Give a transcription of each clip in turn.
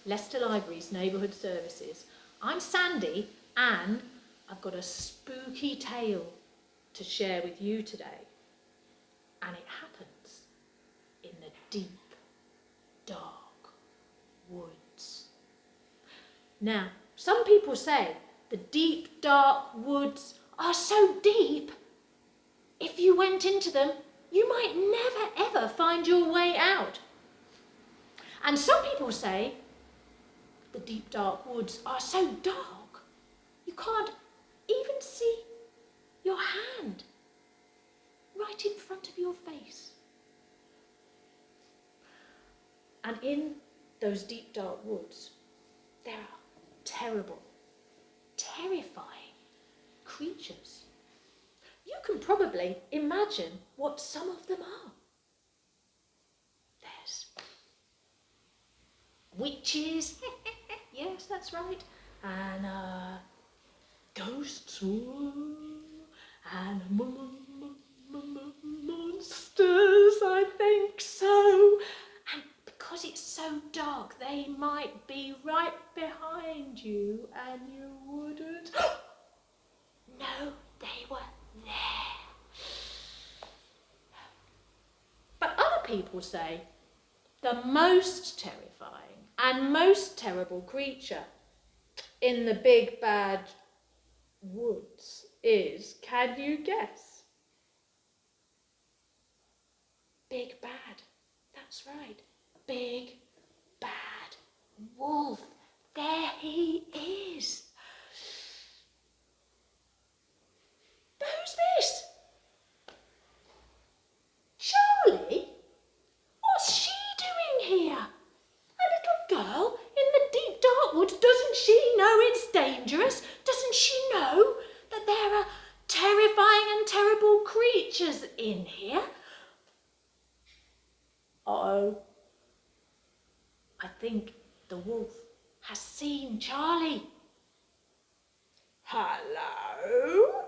Leicester Libraries Neighbourhood Services. I'm Sandy and I've got a spooky tale to share with you today. And it happens in the deep, dark woods. Now, some people say the deep, dark woods are so deep, if you went into them, you might never ever find your way out. And some people say the deep, dark woods are so dark, you can't even see your hand right in front of your face. And in those deep, dark woods, there are terrible, terrifying creatures. You can probably imagine what some of them are. There's witches, yes, that's right, and ghosts, and monsters, I think so. And because it's so dark, they might be right behind you and you wouldn't. No, they were there. But other people say the most terrifying and most terrible creature in the big bad woods is, can you guess? Big bad, that's right, big bad wolf. There he is. Who's this? Charlie? What's she doing here? A little girl in the deep dark woods, doesn't she know it's dangerous? Doesn't she know that there are terrifying and terrible creatures in here? Uh-oh. I think the wolf has seen Charlie. Hello?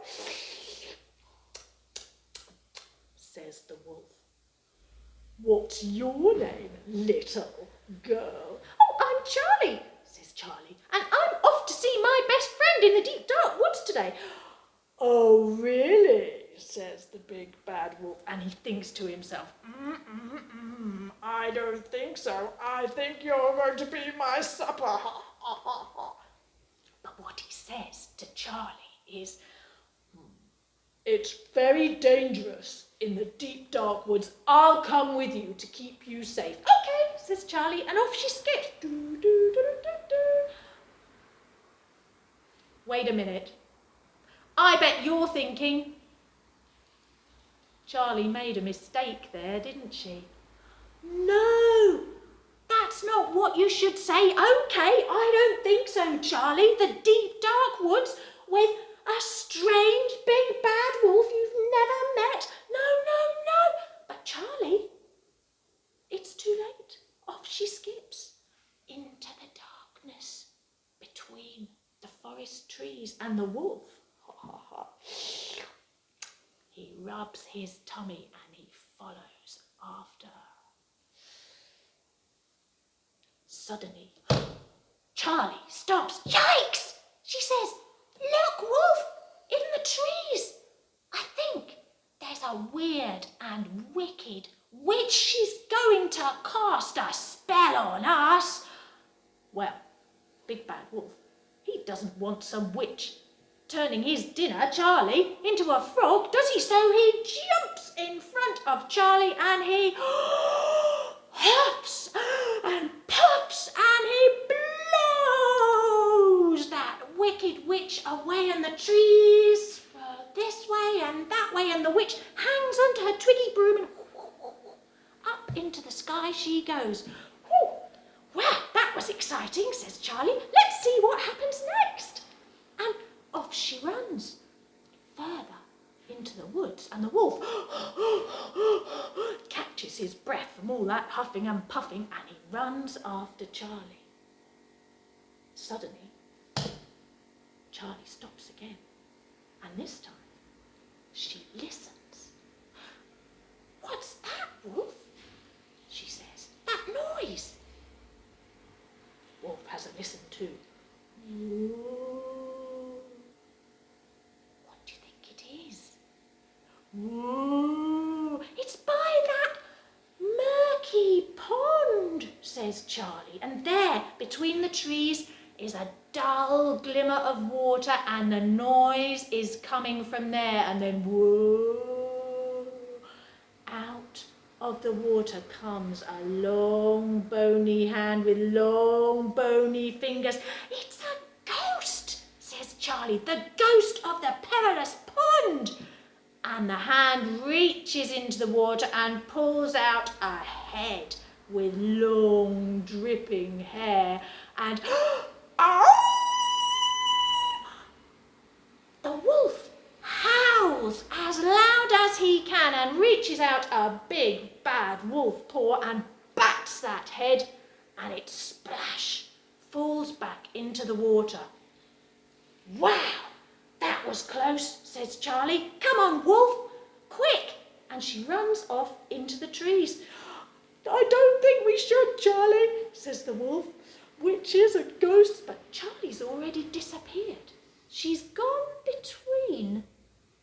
Says the wolf. What's your name, little girl? Oh, I'm Charlie, says Charlie, and I'm off to see my best friend in the deep dark woods today. Oh, really? Says the big bad wolf, and he thinks to himself, I don't think so. I think you're going to be my supper. But what he says to Charlie is, it's very dangerous in the deep dark woods. I'll come with you to keep you safe. Okay, says Charlie, and off she skips. Wait a minute. I bet you're thinking, Charlie made a mistake there, didn't she? No, that's not what you should say. Okay, I don't think so, Charlie. The deep dark woods with a strange big bad wolf you've never met. No. But Charlie, it's too late. Off she skips into the darkness between the forest trees and the wolf. He rubs his tummy and he follows after her. Suddenly, Charlie stops. Yikes! She says, look, wolf, in the trees. I think there's a weird and wicked witch. She's going to cast a spell on us. Well, big bad wolf, he doesn't want some witch turning his dinner, Charlie, into a frog, does he? So he jumps in front of Charlie and he huffs and puffs and he blows that wicked witch away, and the trees swirl this way and that way, and the witch hangs onto her twiggy broom and up into the sky she goes. Well, that was exciting, says Charlie. Let's see what happens next. And off she runs further into the woods, and the wolf catches his breath from all that huffing and puffing, and he runs after Charlie. Suddenly, Charlie stops again, and this time she listens. What's that, wolf? She says. That noise. Wolf too. Ooh. What do you think it is? Ooh, it's by that murky pond, says Charlie. And there, between the trees, is a dull glimmer of water, and the noise is coming from there. And then, whoa, out of the water comes a long, bony hand with long, bony fingers. It's a ghost, says Charlie, the ghost of the perilous pond. And the hand reaches into the water and pulls out a head with long, dripping hair. And the wolf howls as loud as he can and reaches out a big, bad wolf paw and bats that head, and it splash falls back into the water. Wow! That was close, says Charlie. Come on, Wolf, quick! And she runs off into the trees. I don't think we should, Charlie, says the wolf. Witches are ghosts, but Charlie's already disappeared. She's gone between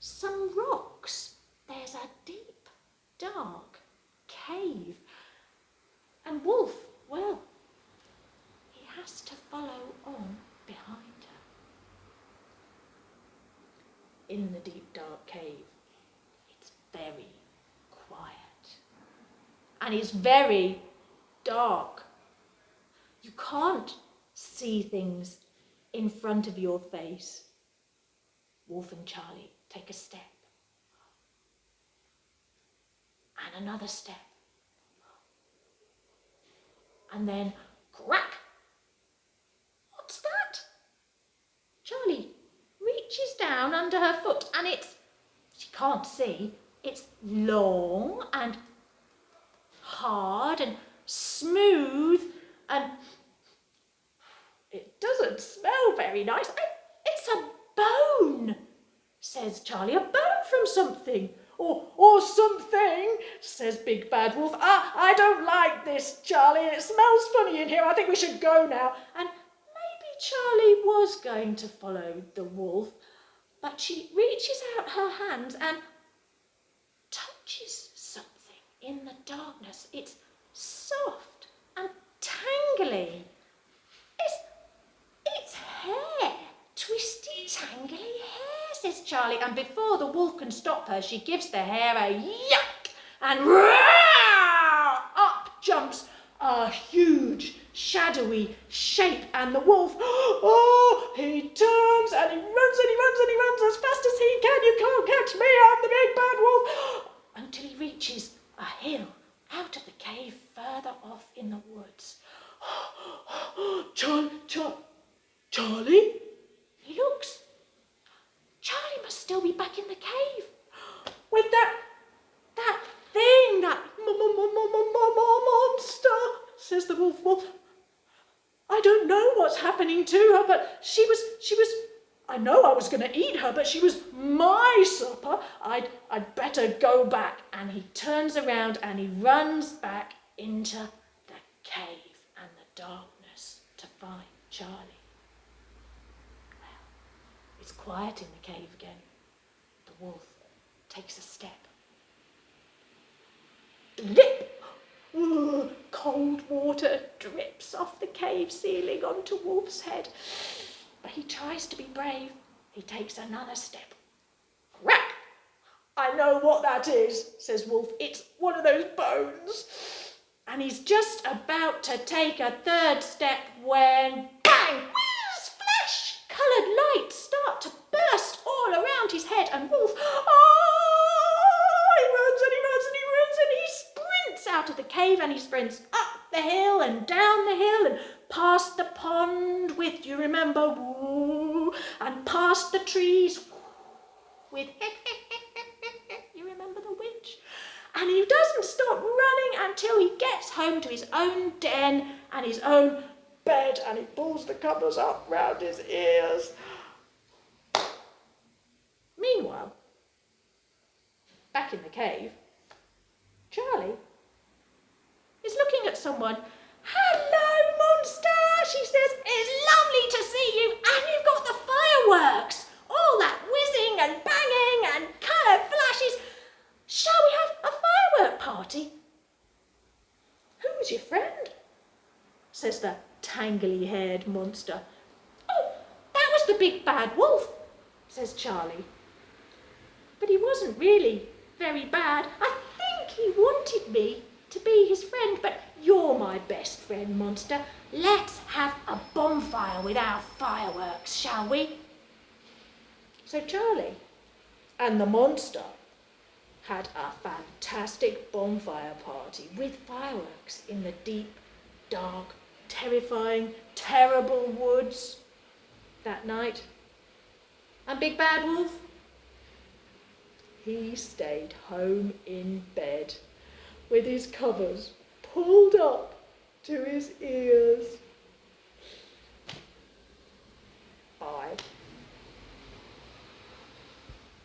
some rocks. There's a deep, dark cave. And Wolf, well, he has to follow on behind her. In the deep, dark cave, it's very quiet. And it's very dark. You can't see things in front of your face. Wolf and Charlie take a step. And another step. And then, crack! What's that? Charlie reaches down under her foot, and she can't see, it's long and hard and smooth, and it doesn't smell very nice. It's a bone, says Charlie, a bone from something. Or something, says Big Bad Wolf. I don't like this, Charlie. It smells funny in here. I think we should go now. And maybe Charlie was going to follow the wolf, but she reaches out her hands and touches something in the darkness. It's soft and tangly. It's hair, twisty, tangly hair, says Charlie. And before the wolf can stop her, she gives the hair a yuck, and up jumps a huge, shadowy shape. And the wolf, he turns and he runs and he runs and he runs as fast as he can. You can't catch me, I'm the Big Bad Wolf. Until he reaches a hill out of the cave further off in the woods. Charlie? He looks. Charlie must still be back in the cave. With that thing, that monster, says the wolf. Well, I don't know what's happening to her, but she was, I know I was going to eat her, but she was my supper. I'd better go back. And he turns around and he runs back into the cave and the darkness to find Charlie. Well, it's quiet in the cave again. The wolf takes a step. Drip! Cold water drips off the cave ceiling onto Wolf's head. But he tries to be brave. He takes another step. Crack! I know what that is, says Wolf. It's one of those bones. And he's just about to take a third step when, bang! Whiz! Flash! Coloured lights start to burst all around his head, and Wolf, he runs and he runs and he runs and he sprints out of the cave, and he sprints up the hill and down the hill and past the pond with, you remember, woo, and past the trees with, you remember the witch? And he doesn't stop running until he gets home to his own den and his own bed, and he pulls the covers up round his ears. Meanwhile, back in the cave, Charlie is looking at someone. Hello, monster, she says. It's What's your friend? Says the tangly-haired monster. Oh, that was the big bad wolf, says Charlie. But he wasn't really very bad. I think he wanted me to be his friend, but you're my best friend, monster. Let's have a bonfire with our fireworks, shall we? So Charlie and the monster had a fantastic bonfire party with fireworks in the deep, dark, terrifying, terrible woods that night. And Big Bad Wolf, he stayed home in bed with his covers pulled up to his ears.